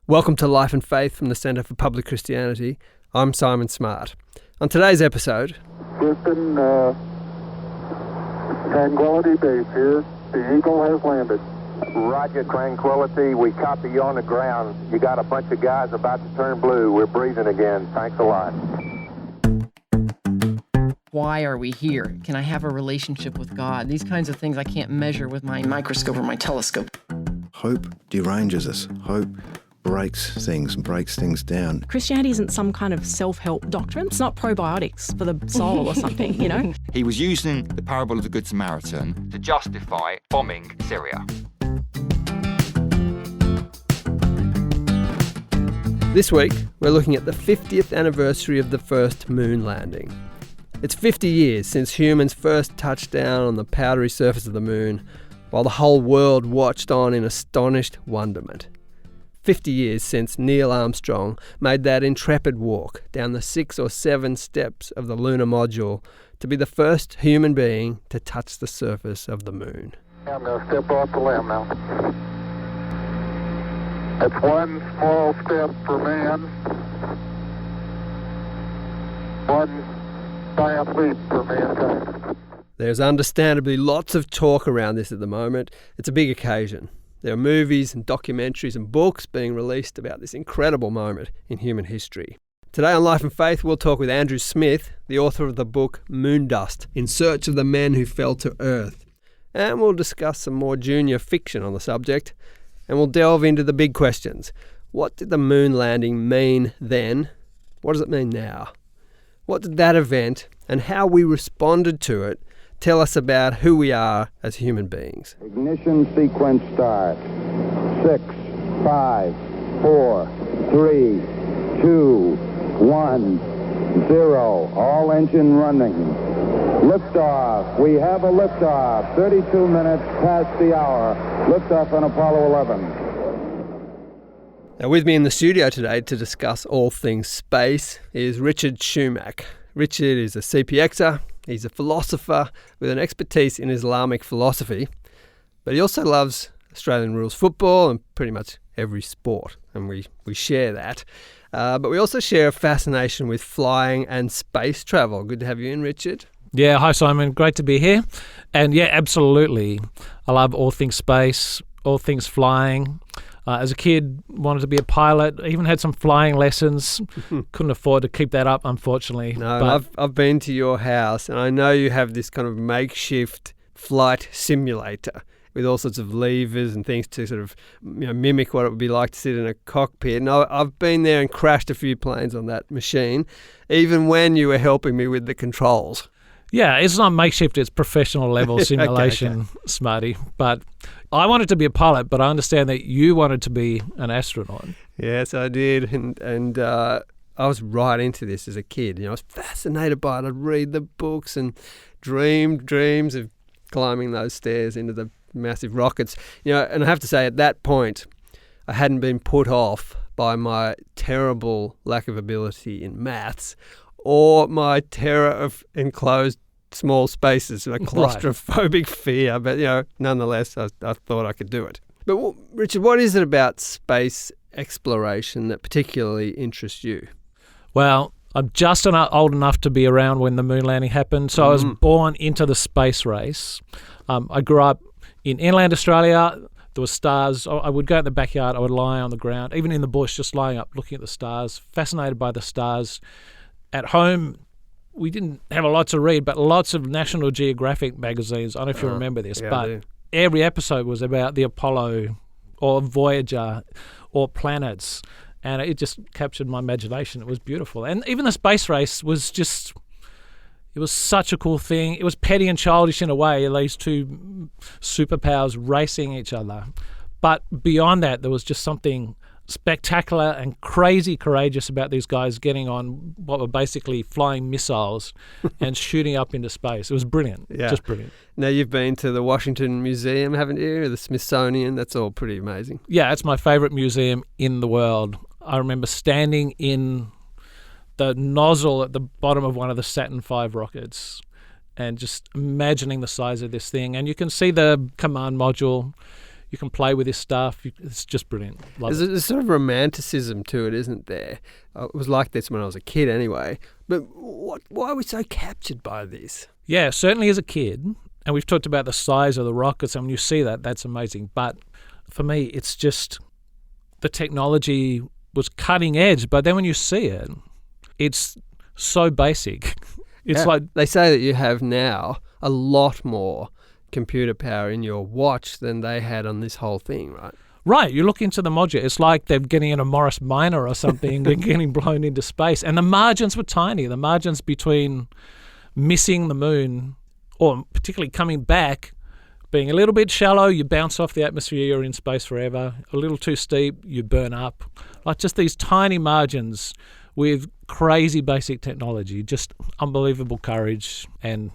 Welcome to Life and Faith from the Centre for Public Christianity. I'm Simon Smart. On today's episode... Houston, Tranquility Base here. The Eagle has landed. Roger, Tranquility. We copy you on the ground. You got a bunch of guys about to turn blue. We're breathing again. Thanks a lot. Why are we here? Can I have a relationship with God? These kinds of things I can't measure with my microscope or my telescope. Hope deranges us. Hope breaks things and breaks things down. Christianity isn't some kind of self-help doctrine. It's not probiotics for the soul or something, you know? He was using the parable of the Good Samaritan to justify bombing Syria. This week, we're looking at the 50th anniversary of the first moon landing. It's 50 years since humans first touched down on the powdery surface of the moon, while the whole world watched on in astonished wonderment. 50 years since Neil Armstrong made that intrepid walk down the 6 or 7 steps of the lunar module to be the first human being to touch the surface of the moon. I'm going to step off the limb now. That's one small step for man, one giant leap for mankind. There's understandably lots of talk around this at the moment. It's a big occasion. There are movies and documentaries and books being released about this incredible moment in human history. Today on Life and Faith, we'll talk with Andrew Smith, the author of the book Moondust, In Search of the Men Who Fell to Earth. And we'll discuss some more junior fiction on the subject. And we'll delve into the big questions. What did the moon landing mean then? What does it mean now? What did that event and how we responded to it tell us about who we are as human beings? Ignition sequence start. 6, 5, 4, 3, 2, 1, 0. All engine running. Liftoff. We have a liftoff. 32 minutes past the hour. Liftoff on Apollo 11. Now, with me in the studio today to discuss all things space is Richard Shumack. Richard is a CPXer. He's a philosopher with an expertise in Islamic philosophy, but he also loves Australian rules football and pretty much every sport, and we share that. But we also share a fascination with flying and space travel. Good to have you in, Richard. Yeah, hi Simon, great to be here. And yeah, absolutely. I love all things space, all things flying. As a kid, wanted to be a pilot, even had some flying lessons. Couldn't afford to keep that up, unfortunately. No, but I've been to your house, and I know you have this kind of makeshift flight simulator with all sorts of levers and things to sort of mimic what it would be like to sit in a cockpit. And I've been there and crashed a few planes on that machine, even when you were helping me with the controls. Yeah, it's not makeshift, it's professional level simulation, okay. Smarty. But I wanted to be a pilot, but I understand that you wanted to be an astronaut. Yes, I did. And I was right into this as a kid. I was fascinated by it. I'd read the books and dreamed dreams of climbing those stairs into the massive rockets. And I have to say, at that point, I hadn't been put off by my terrible lack of ability in maths or my terror of enclosed small spaces, a claustrophobic fear. But, nonetheless, I thought I could do it. But, Richard, what is it about space exploration that particularly interests you? Well, I'm just old enough to be around when the moon landing happened, so I was born into the space race. I grew up in inland Australia. There were stars. I would go in the backyard. I would lie on the ground, even in the bush, just lying up, looking at the stars, fascinated by the stars. At home, we didn't have a lot to read, but lots of National Geographic magazines. I don't know if you remember this, but every episode was about the Apollo or Voyager or planets, and it just captured my imagination. It was beautiful. And even the space race was just... It was such a cool thing. It was petty and childish in a way, these two superpowers racing each other. But beyond that, there was just something spectacular and crazy courageous about these guys getting on what were basically flying missiles and shooting up into space. It was brilliant, just brilliant. Now, you've been to the Washington Museum, haven't you? Or the Smithsonian. That's all pretty amazing. Yeah, it's my favourite museum in the world. I remember standing in the nozzle at the bottom of one of the Saturn V rockets and just imagining the size of this thing. And you can see the command module. You can play with this stuff. It's just brilliant. Love it. There's sort of romanticism to it, isn't there? It was like this when I was a kid anyway. But why are we so captured by this? Yeah, certainly as a kid. And we've talked about the size of the rockets, and when you see that, that's amazing. But for me, it's just the technology was cutting edge. But then when you see it, it's so basic. It's like they say that you have now a lot more computer power in your watch than they had on this whole thing, right? Right. You look into the module, it's like they're getting in a Morris Minor or something and getting blown into space. And the margins were tiny. The margins between missing the moon or particularly coming back, being a little bit shallow, you bounce off the atmosphere, you're in space forever. A little too steep, you burn up. Like just these tiny margins with crazy basic technology, just unbelievable courage, and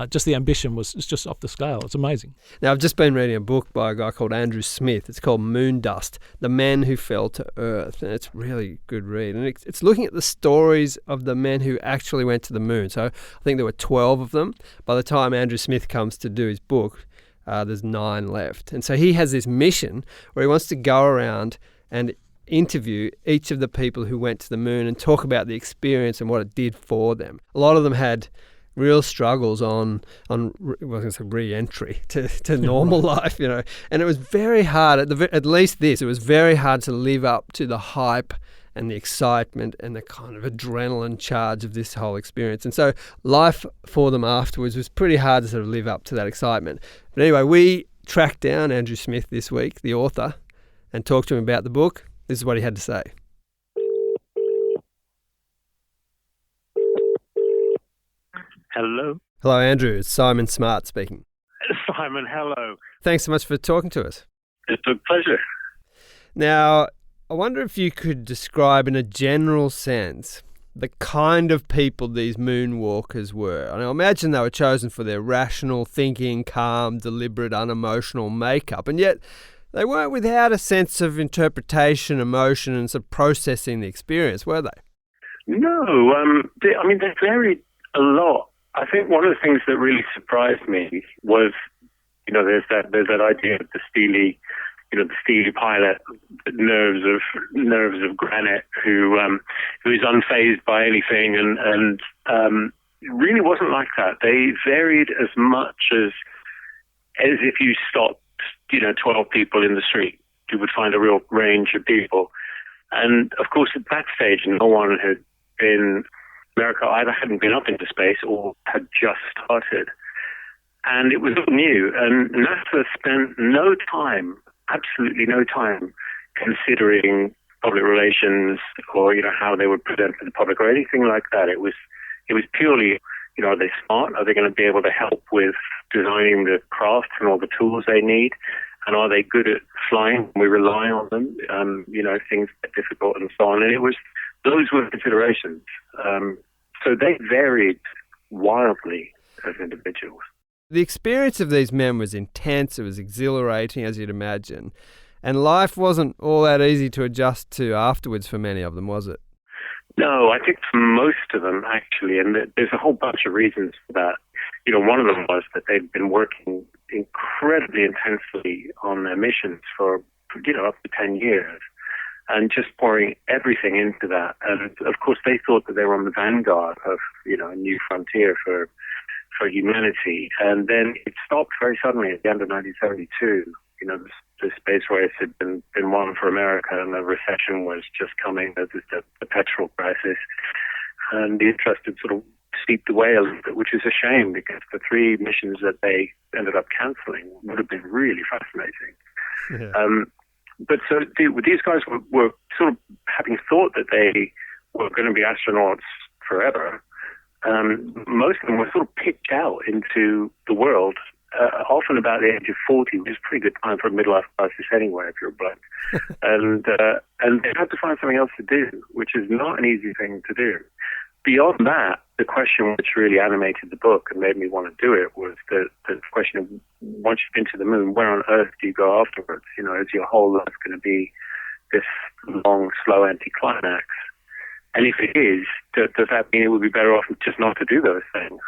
just the ambition was just off the scale. It's amazing. Now, I've just been reading a book by a guy called Andrew Smith. It's called Moon Dust, The Men Who Fell to Earth, and it's really a good read. And it's looking at the stories of the men who actually went to the moon. So I think there were 12 of them. By the time Andrew Smith comes to do his book, there's 9 left. And so he has this mission where he wants to go around and interview each of the people who went to the moon and talk about the experience and what it did for them. A lot of them had real struggles on re-entry to normal life, you know. And it was very hard, at least this, it was very hard to live up to the hype and the excitement and the kind of adrenaline charge of this whole experience. And so life for them afterwards was pretty hard to sort of live up to that excitement. But anyway, we tracked down Andrew Smith this week, the author, and talked to him about the book. This is what he had to say. Hello. Hello, Andrew. It's Simon Smart speaking. Simon, hello. Thanks so much for talking to us. It's a pleasure. Now, I wonder if you could describe in a general sense the kind of people these moonwalkers were. And I imagine they were chosen for their rational thinking, calm, deliberate, unemotional makeup, and yet they weren't without a sense of interpretation, emotion, and sort of processing the experience, were they? No, they varied a lot. I think one of the things that really surprised me was, there's that idea of the steely pilot, nerves of granite, who is unfazed by anything, and it really wasn't like that. They varied as much as if you stopped 12 people in the street, you would find a real range of people. And of course, at that stage, no one had been, America either hadn't been up into space or had just started. And it was all new. And NASA spent no time, absolutely no time, considering public relations or, how they would present to the public or anything like that. It was purely, are they smart? Are they going to be able to help with designing the craft and all the tools they need? And are they good at flying? We rely on them. Things get difficult and so on. And those were considerations. So they varied wildly as individuals. The experience of these men was intense. It was exhilarating, as you'd imagine. And life wasn't all that easy to adjust to afterwards for many of them, was it? No, I think for most of them, actually, and there's a whole bunch of reasons for that. One of them was that they'd been working incredibly intensely on their missions for, up to 10 years, and just pouring everything into that. And of course, they thought that they were on the vanguard of, a new frontier for humanity. And then it stopped very suddenly at the end of 1972. The space race had been won for America, and the recession was just coming. There was the petrol crisis, and the interest had sort of seeped away a little bit, which is a shame because the 3 missions that they ended up cancelling would have been really fascinating. Yeah. But so these guys were sort of having thought that they were going to be astronauts forever. Most of them were sort of picked out into the world, often about the age of 40, which is a pretty good time for a midlife crisis anyway, if you're a bloke. And they had to find something else to do, which is not an easy thing to do. Beyond that, the question which really animated the book and made me want to do it was the question of, once you've been to the moon, where on earth do you go afterwards? Is your whole life going to be this long, slow anticlimax? And if it is, does that mean it would be better off just not to do those things?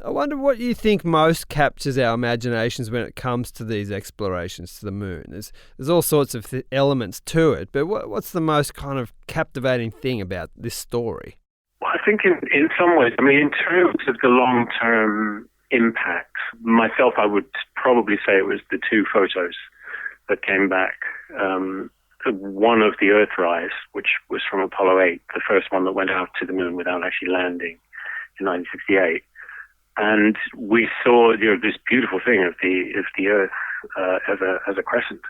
I wonder what you think most captures our imaginations when it comes to these explorations to the moon. There's all sorts of elements to it, but what's the most kind of captivating thing about this story? Well, I think in some ways, in terms of the long-term impact, myself, I would probably say it was the two photos that came back. One of the Earthrise, which was from Apollo 8, the first one that went out to the moon without actually landing in 1968. And we saw this beautiful thing of the Earth as a crescent,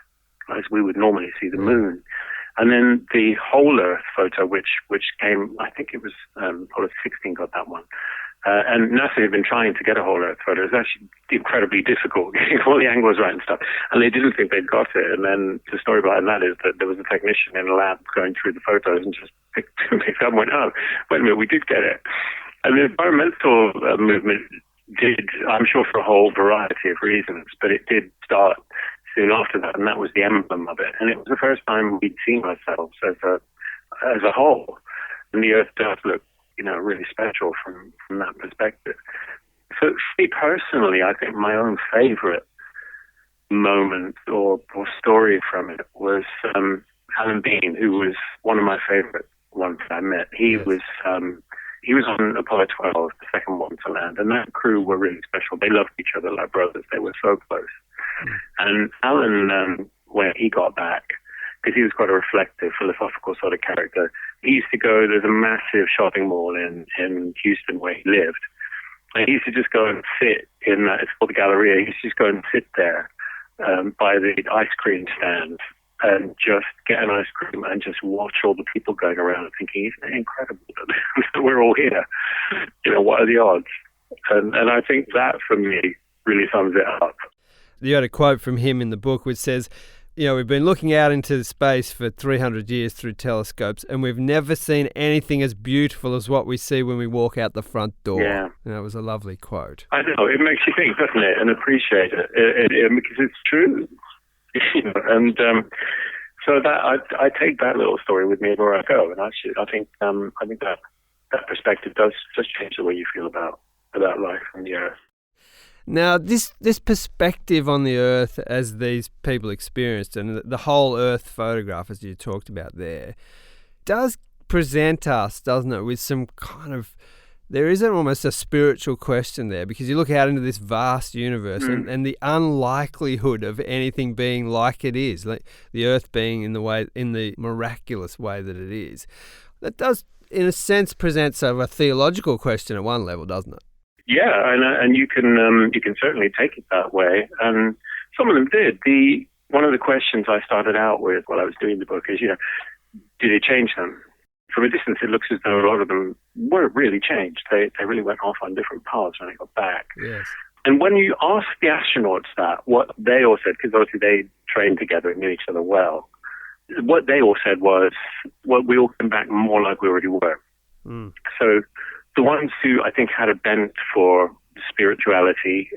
as we would normally see the moon. And then the whole Earth photo, which came, I think it was Apollo 16 got that one. And NASA had been trying to get a whole Earth photo. It was actually incredibly difficult, getting all the angles right and stuff. And they didn't think they'd got it. And then the story behind that is that there was a technician in a lab going through the photos and just picked up and went, oh, wait a minute, we did get it. And the environmental movement did, I'm sure for a whole variety of reasons, but it did start soon after that, and that was the emblem of it. And it was the first time we'd seen ourselves as a whole. And the Earth does look, really special from that perspective. So, me personally, I think my own favorite moment or story from it was Alan Bean, who was one of my favorite ones I met. He was on Apollo 12, the second one to land, and that crew were really special. They loved each other like brothers. They were so close. And Alan, when he got back, because he was quite a reflective, philosophical sort of character, he used to go, there's a massive shopping mall in Houston where he lived, and he used to just go and sit in that, it's called the Galleria, he used to just go and sit there by the ice cream stand and just get an ice cream and just watch all the people going around and thinking, isn't it incredible that we're all here? What are the odds? And I think that, for me, really sums it up. You had a quote from him in the book which says, we've been looking out into space for 300 years through telescopes, and we've never seen anything as beautiful as what we see when we walk out the front door. Yeah. And that was a lovely quote. I know. It makes you think, doesn't it? And appreciate it, because it's true. And so that I take that little story with me everywhere I go, and actually I think that perspective does change the way you feel about life on the Earth. Now, this perspective on the Earth as these people experienced, and the whole Earth photograph, as you talked about there, does present us, doesn't it, with some kind of, there is almost a spiritual question there, because you look out into this vast universe and the unlikelihood of anything being like it is, like the Earth being in the miraculous way that it is. That does, in a sense, present a theological question at one level, doesn't it? Yeah, and you can certainly take it that way, and some of them did. One of the questions I started out with while I was doing the book is, did it change them? From a distance, it looks as though a lot of them weren't really changed. They really went off on different paths when they got back. Yes. And when you ask the astronauts that, what they all said, because obviously they trained together and knew each other well, what they all said was, well, we all came back more like we already were. So the ones who I think had a bent for spirituality,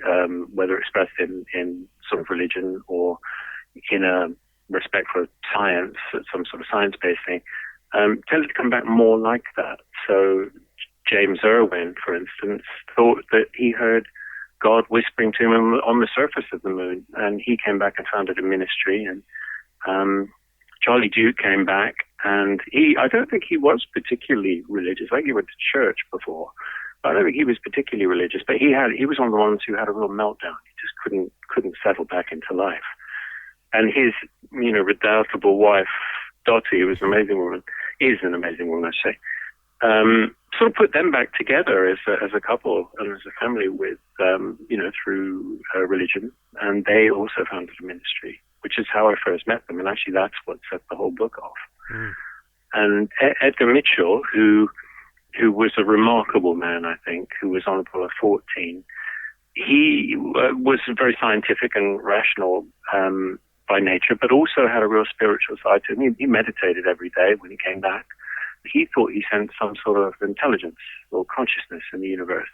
whether expressed in sort of religion or in a respect for science, some sort of science-based thing, tended to come back more like that. So James Irwin, for instance, thought that he heard God whispering to him on the surface of the moon, and he came back and founded a ministry. And Charlie Duke came back, and I don't think he was particularly religious. I think he went to church before, but I don't think he was particularly religious. But he was one of the ones who had a real meltdown. He just couldn't settle back into life. And his, redoubtable wife, Dottie, who was an amazing woman, is an amazing woman, I say, sort of put them back together as a couple and as a family with, through religion. And they also founded a ministry, which is how I first met them. And actually that's what set the whole book off. And Edgar Mitchell, who was a remarkable man, I think, who was on Apollo 14, he was very scientific and rational by nature, but also had a real spiritual side to him. He meditated every day when he came back. He thought he sensed some sort of intelligence or consciousness in the universe.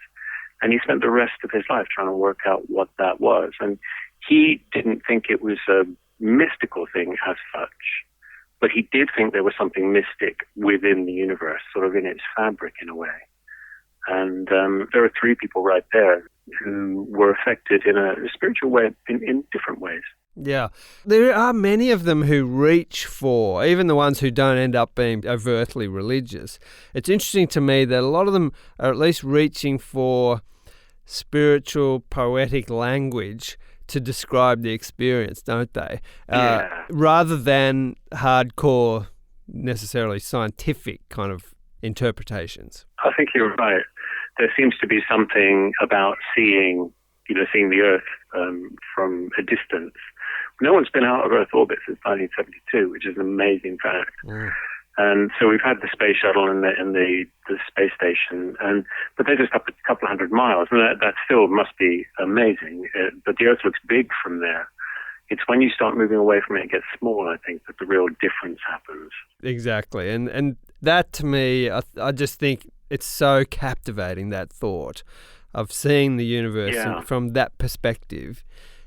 And he spent the rest of his life trying to work out what that was. And he didn't think it was a mystical thing as such, but he did think there was something mystic within the universe, sort of in its fabric in a way. And there are three people right there who were affected in a spiritual way in different ways. Yeah. There are many of them who reach for, even the ones who don't end up being overtly religious. It's interesting to me that a lot of them are at least reaching for spiritual, poetic language to describe the experience, don't they? Rather than hardcore, necessarily scientific kind of interpretations. I think you're right. There seems to be something about seeing the Earth from a distance. No one's been out of Earth orbit since 1972, which is an amazing fact. And so we've had the space shuttle and the space station, but they're just up a couple of hundred miles, and that still must be amazing. But the Earth looks big from there. It's when you start moving away from it, it gets small, I think, that the real difference happens. Exactly. And that, to me, I just think it's so captivating, that thought of seeing the universe from that perspective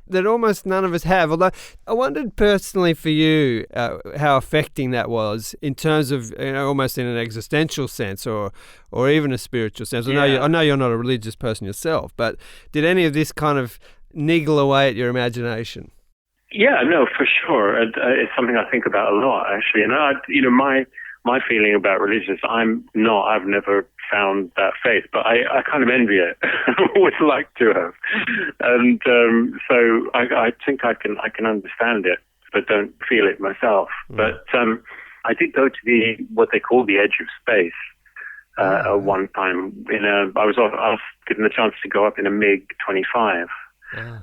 that almost none of us have. Although I wondered personally for you how affecting that was in terms of, almost in an existential sense or even a spiritual sense. I know you're not a religious person yourself, but did any of this kind of niggle away at your imagination? Yeah, no, for sure. It's something I think about a lot, actually. And my feeling about religion is I've never found that faith, but I kind of envy it. I would like to have. And so I think I can understand it, but don't feel it myself. But I did go to what they call the edge of space one time. I was given the chance to go up in a MiG-25,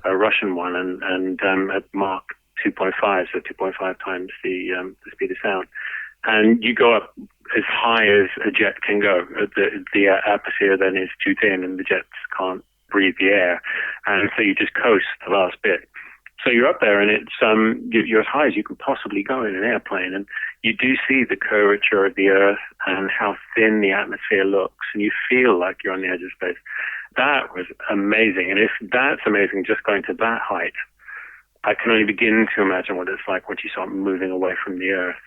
a Russian one, and at Mach 2.5, so 2.5 times the speed of sound. And you go up as high as a jet can go. The atmosphere then is too thin and the jets can't breathe the air. And so you just coast the last bit. So you're up there and you're as high as you can possibly go in an airplane. And you do see the curvature of the Earth and how thin the atmosphere looks. And you feel like you're on the edge of space. That was amazing. And if that's amazing, just going to that height, I can only begin to imagine what it's like once you start moving away from the Earth.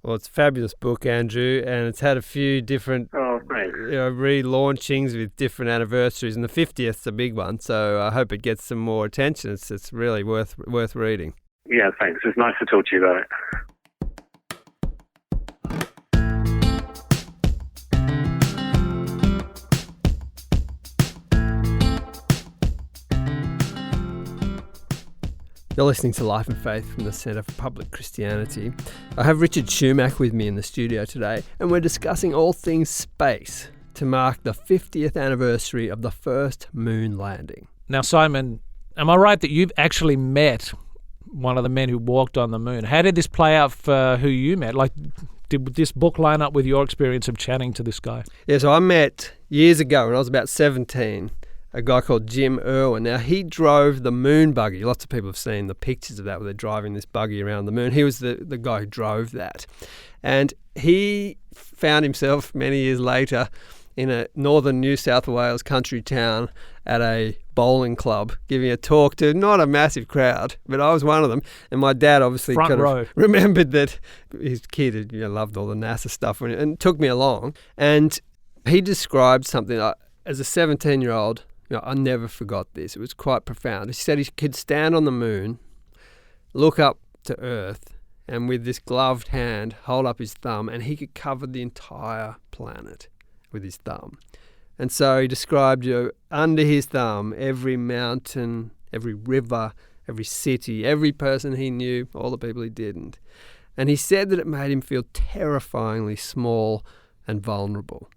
Well, it's a fabulous book, Andrew, and it's had a few different relaunchings with different anniversaries, and the 50th's a big one, so I hope it gets some more attention. It's really worth reading. Yeah, thanks. It's nice to talk to you about it. You're listening to Life and Faith from the Centre for Public Christianity. I have Richard Shumack with me in the studio today, and we're discussing all things space to mark the 50th anniversary of the first moon landing. Now, Simon, am I right that you've actually met one of the men who walked on the moon? How did this play out for who you met? Like, did this book line up with your experience of chatting to this guy? Yeah, so I met years ago when I was about 17. A guy called Jim Irwin. Now, he drove the moon buggy. Lots of people have seen the pictures of that where they're driving this buggy around the moon. He was the guy who drove that. And he found himself many years later in a northern New South Wales country town at a bowling club, giving a talk to not a massive crowd, but I was one of them. And my dad obviously remembered that his kid had, loved all the NASA stuff and took me along. And he described something as a 17-year-old. I never forgot this. It was quite profound. He said he could stand on the moon, look up to Earth, and with this gloved hand, hold up his thumb, and he could cover the entire planet with his thumb. And so he described, under his thumb, every mountain, every river, every city, every person he knew, all the people he didn't. And he said that it made him feel terrifyingly small and vulnerable.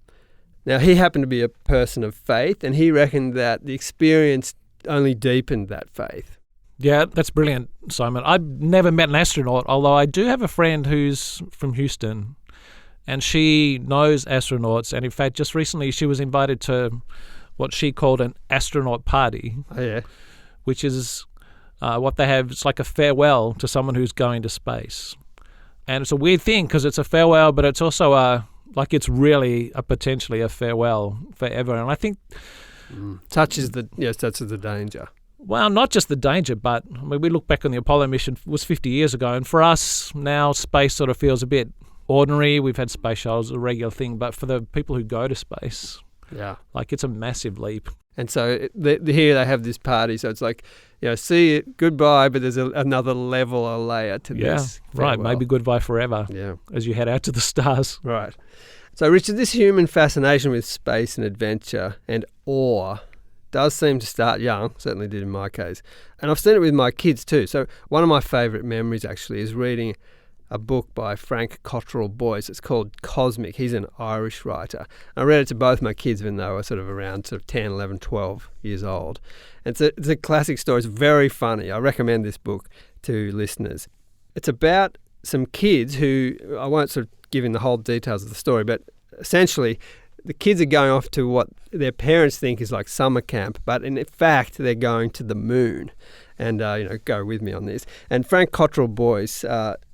Now, he happened to be a person of faith, and he reckoned that the experience only deepened that faith. Yeah, that's brilliant, Simon. I've never met an astronaut, although I do have a friend who's from Houston, and she knows astronauts. And in fact, just recently she was invited to what she called an astronaut party, which is what they have. It's like a farewell to someone who's going to space. And it's a weird thing because it's a farewell, but it's also it's really potentially a farewell forever. And I think touches the danger. Well, not just the danger, but we look back on the Apollo mission, it was 50 years ago, and for us now space sort of feels a bit ordinary. We've had space shuttles, a regular thing, but for the people who go to space, it's a massive leap. And so here they have this party. So it's like, see it, goodbye, but there's another level or layer to this. Right, maybe goodbye forever as you head out to the stars. Right. So, Richard, this human fascination with space and adventure and awe does seem to start young, certainly did in my case. And I've seen it with my kids too. So one of my favourite memories actually is reading a book by Frank Cottrell Boyce. It's called Cosmic. He's an Irish writer. I read it to both my kids when they were sort of around 10, 11, 12 years old. It's a classic story. It's very funny. I recommend this book to listeners. It's about some kids who, I won't sort of give in the whole details of the story, but essentially the kids are going off to what their parents think is like summer camp, but in fact they're going to the moon. And, go with me on this. And Frank Cottrell Boyce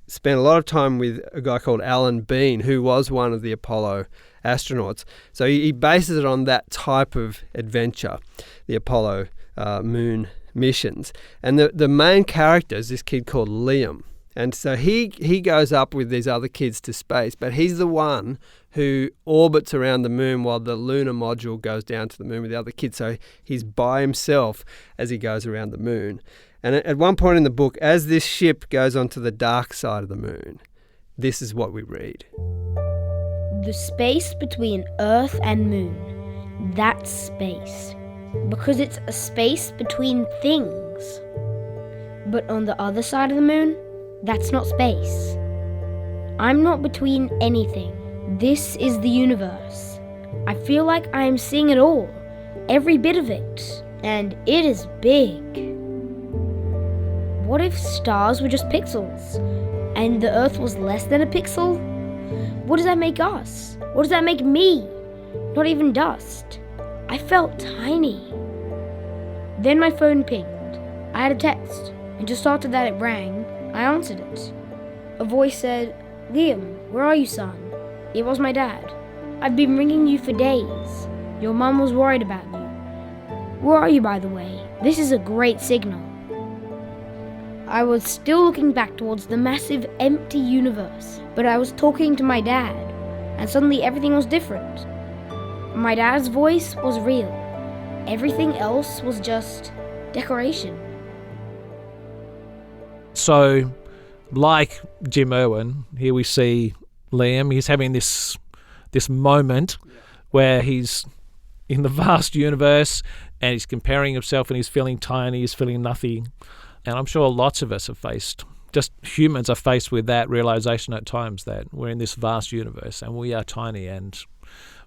spent a lot of time with a guy called Alan Bean, who was one of the Apollo astronauts. So he bases it on that type of adventure, the Apollo moon missions. And the main character is this kid called Liam. And so he goes up with these other kids to space, but he's the one who orbits around the moon while the lunar module goes down to the moon with the other kids. So he's by himself as he goes around the moon. And at one point in the book, as this ship goes onto the dark side of the moon, this is what we read. The space between Earth and Moon, that's space. Because it's a space between things. But on the other side of the moon, that's not space. I'm not between anything. This is the universe. I feel like I am seeing it all, every bit of it, and it is big. What if stars were just pixels, and the Earth was less than a pixel? What does that make us? What does that make me? Not even dust. I felt tiny. Then my phone pinged. I had a text, and just after that it rang, I answered it. A voice said, "Liam, where are you, son?" It was my dad. "I've been ringing you for days. Your mum was worried about you. Where are you, by the way? This is a great signal." I was still looking back towards the massive, empty universe, but I was talking to my dad, and suddenly everything was different. My dad's voice was real. Everything else was just decoration. So, like Jim Irwin, here we see Liam. He's having this moment where he's in the vast universe and he's comparing himself and he's feeling tiny, he's feeling nothing. And I'm sure lots of us just humans are faced with that realization at times that we're in this vast universe and we are tiny, and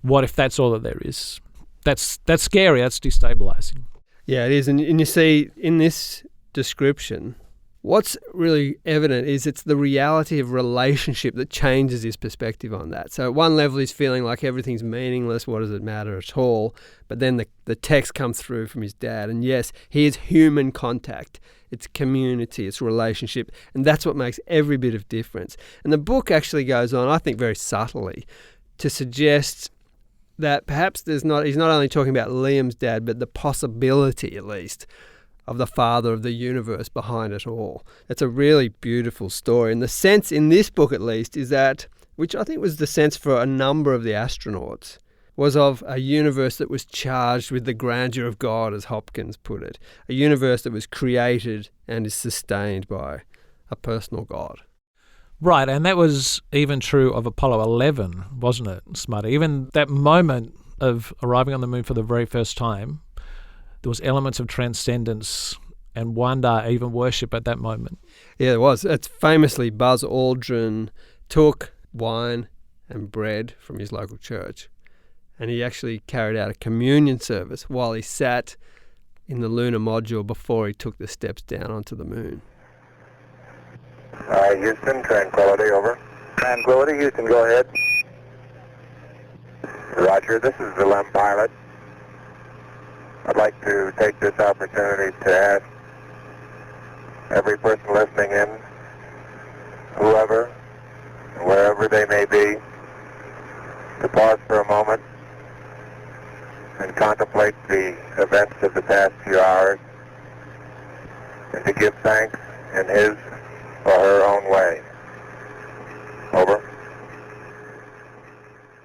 what if that's all that there is? That's scary, that's destabilizing. Yeah, it is. And you see in this description, what's really evident is it's the reality of relationship that changes his perspective on that. So at one level he's feeling like everything's meaningless, what does it matter at all? But then the text comes through from his dad, and yes, here's human contact. It's community, it's relationship, and that's what makes every bit of difference. And the book actually goes on, I think very subtly, to suggest that perhaps he's not only talking about Liam's dad, but the possibility at least of the father of the universe behind it all. It's a really beautiful story. And the sense in this book, at least, is that, which I think was the sense for a number of the astronauts, was of a universe that was charged with the grandeur of God, as Hopkins put it. A universe that was created and is sustained by a personal God. Right, and that was even true of Apollo 11, wasn't it, Smutty? Even that moment of arriving on the moon for the very first time, there was elements of transcendence and wonder, even worship at that moment. Yeah, there was. It's famously Buzz Aldrin took wine and bread from his local church, and he actually carried out a communion service while he sat in the lunar module before he took the steps down onto the moon. Houston, Tranquility, over. Tranquility, Houston, go ahead. Roger, this is the LEM pilot. I'd like to take this opportunity to ask every person listening in, whoever, wherever they may be, to pause for a moment and contemplate the events of the past few hours and to give thanks in his or her own way. Over.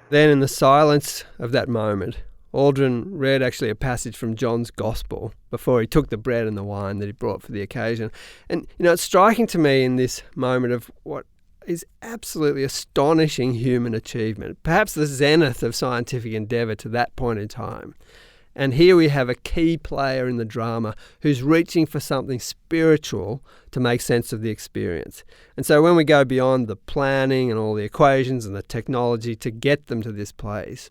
Then in the silence of that moment, Aldrin read actually a passage from John's Gospel before he took the bread and the wine that he brought for the occasion. And, it's striking to me in this moment of what is absolutely astonishing human achievement, perhaps the zenith of scientific endeavour to that point in time. And here we have a key player in the drama who's reaching for something spiritual to make sense of the experience. And so when we go beyond the planning and all the equations and the technology to get them to this place,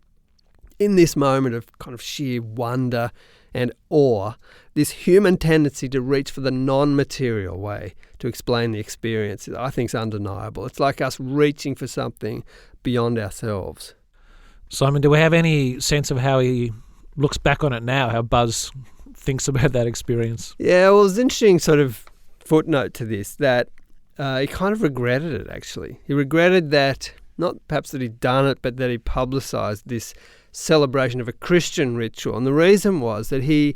in this moment of kind of sheer wonder and awe, this human tendency to reach for the non-material way to explain the experience, I think, is undeniable. It's like us reaching for something beyond ourselves. Simon, do we have any sense of how he looks back on it now, how Buzz thinks about that experience? Yeah, well, there's an interesting sort of footnote to this that he kind of regretted it, actually. He regretted that, not perhaps that he'd done it, but that he publicised this celebration of a Christian ritual. And the reason was that he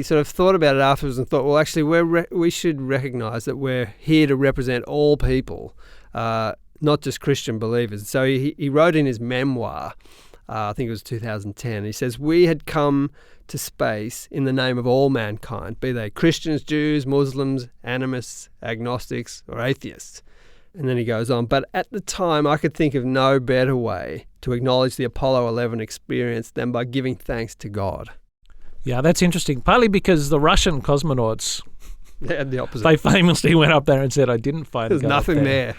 sort of thought about it afterwards and thought, well, actually, we should recognise that we're here to represent all people, not just Christian believers. So he wrote in his memoir, I think it was 2010, he says, "We had come to space in the name of all mankind, be they Christians, Jews, Muslims, animists, agnostics, or atheists." And then he goes on, "But at the time, I could think of no better way to acknowledge the Apollo 11 experience than by giving thanks to God." Yeah, that's interesting. Partly because the Russian cosmonauts, they had the opposite. They famously went up there and said, "I didn't find There's God nothing there."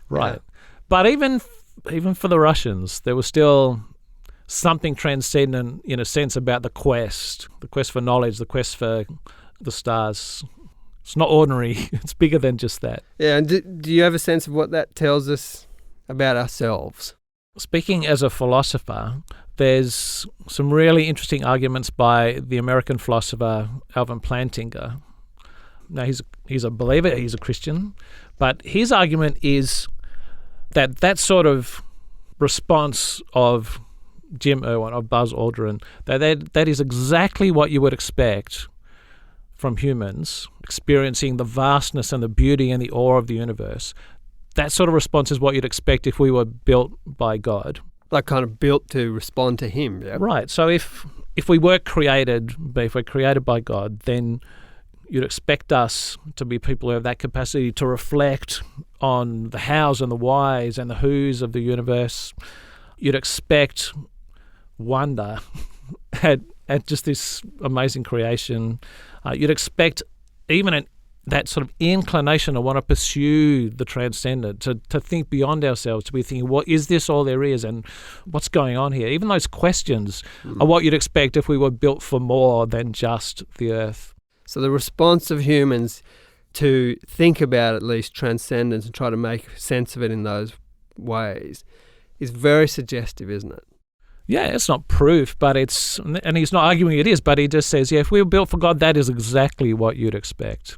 Right. Yeah. But even for the Russians, there was still something transcendent, in a sense, about the quest for knowledge, the quest for the stars. It's not ordinary. It's bigger than just that. Yeah, and do you have a sense of what that tells us about ourselves? Speaking as a philosopher, there's some really interesting arguments by the American philosopher Alvin Plantinga. Now, he's a believer, he's a Christian, but his argument is that sort of response of Jim Irwin, of Buzz Aldrin, that is exactly what you would expect from humans experiencing the vastness and the beauty and the awe of the universe. That sort of response is what you'd expect if we were built by God. Like kind of built to respond to him, yeah? Right. So if we were created, if we're created by God, then you'd expect us to be people who have that capacity to reflect on the hows and the whys and the whos of the universe. You'd expect wonder at just this amazing creation. You'd expect even that sort of inclination to want to pursue the transcendent, to think beyond ourselves, to be thinking, what is this all there is and what's going on here? Even those questions are what you'd expect if we were built for more than just the earth. So the response of humans to think about at least transcendence and try to make sense of it in those ways is very suggestive, isn't it? Yeah, it's not proof, but and he's not arguing it is, but he just says, yeah, if we were built for God, that is exactly what you'd expect.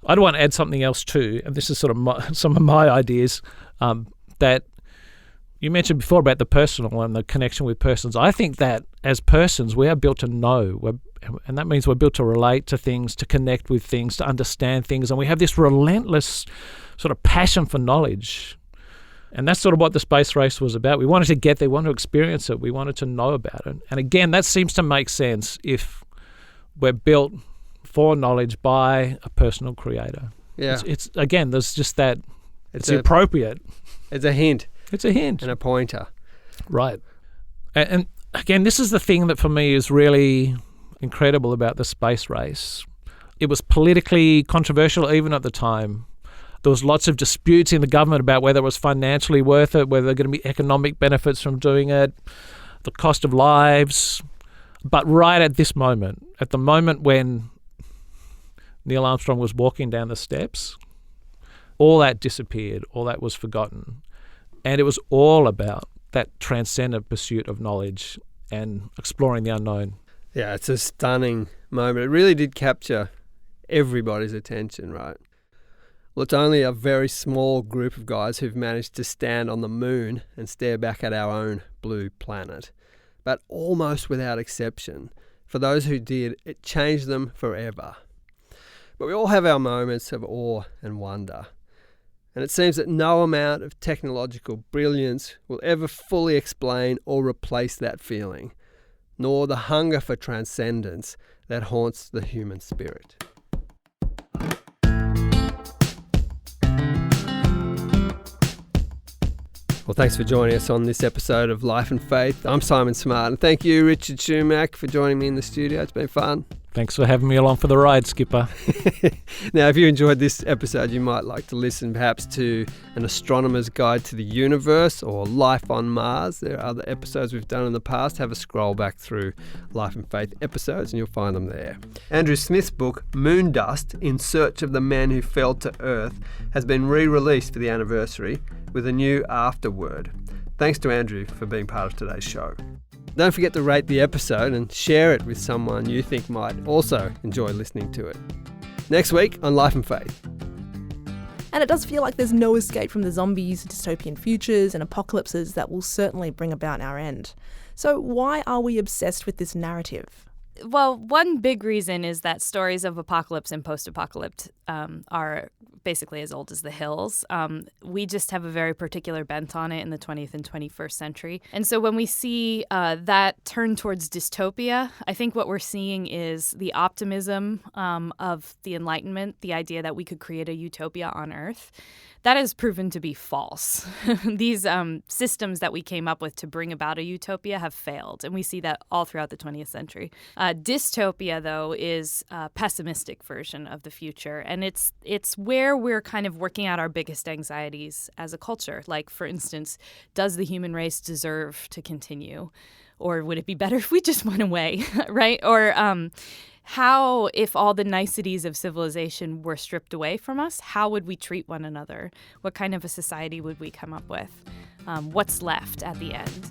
I'd want to add something else too, and this is sort of some of my ideas, that you mentioned before about the personal and the connection with persons. I think that as persons, we are built to know, and that means we're built to relate to things, to connect with things, to understand things, and we have this relentless sort of passion for knowledge. And that's sort of what the space race was about. We wanted to get there, we wanted to experience it, we wanted to know about it. And again, that seems to make sense if we're built for knowledge by a personal creator. Yeah. It's again, there's just that, it's appropriate. It's a hint. It's a hint. And a pointer. Right. And again, this is the thing that for me is really incredible about the space race. It was politically controversial even at the time. There was lots of disputes in the government about whether it was financially worth it, whether there were going to be economic benefits from doing it, the cost of lives. But right at this moment, at the moment when Neil Armstrong was walking down the steps, all that disappeared, all that was forgotten. And it was all about that transcendent pursuit of knowledge and exploring the unknown. Yeah, it's a stunning moment. It really did capture everybody's attention, right? Well, it's only a very small group of guys who've managed to stand on the moon and stare back at our own blue planet. But almost without exception, for those who did, it changed them forever. But we all have our moments of awe and wonder. And it seems that no amount of technological brilliance will ever fully explain or replace that feeling. nor the hunger for transcendence that haunts the human spirit. Well, thanks for joining us on this episode of Life and Faith. I'm Simon Smart, and thank you, Richard Schumack, for joining me in the studio. It's been fun. Thanks for having me along for the ride, Skipper. Now, if you enjoyed this episode, you might like to listen perhaps to An Astronomer's Guide to the Universe or Life on Mars. There are other episodes we've done in the past. Have a scroll back through Life and Faith episodes and you'll find them there. Andrew Smith's book, Moon Dust, In Search of the Men Who Fell to Earth, has been re-released for the anniversary with a new afterword. Thanks to Andrew for being part of today's show. Don't forget to rate the episode and share it with someone you think might also enjoy listening to it. Next week on Life and Faith. And it does feel like there's no escape from the zombies, dystopian futures and apocalypses that will certainly bring about our end. So why are we obsessed with this narrative? Well, one big reason is that stories of apocalypse and post-apocalypse are basically as old as the hills. We just have a very particular bent on it in the 20th and 21st century. And so when we see that turn towards dystopia, I think what we're seeing is the optimism of the Enlightenment, the idea that we could create a utopia on Earth. That has proven to be false. These systems that we came up with to bring about a utopia have failed, and we see that all throughout the 20th century. Dystopia, though, is a pessimistic version of the future, and it's where we're kind of working out our biggest anxieties as a culture. Like, for instance, does the human race deserve to continue? Or would it be better if we just went away, right? Or how, if all the niceties of civilization were stripped away from us, how would we treat one another? What kind of a society would we come up with? What's left at the end?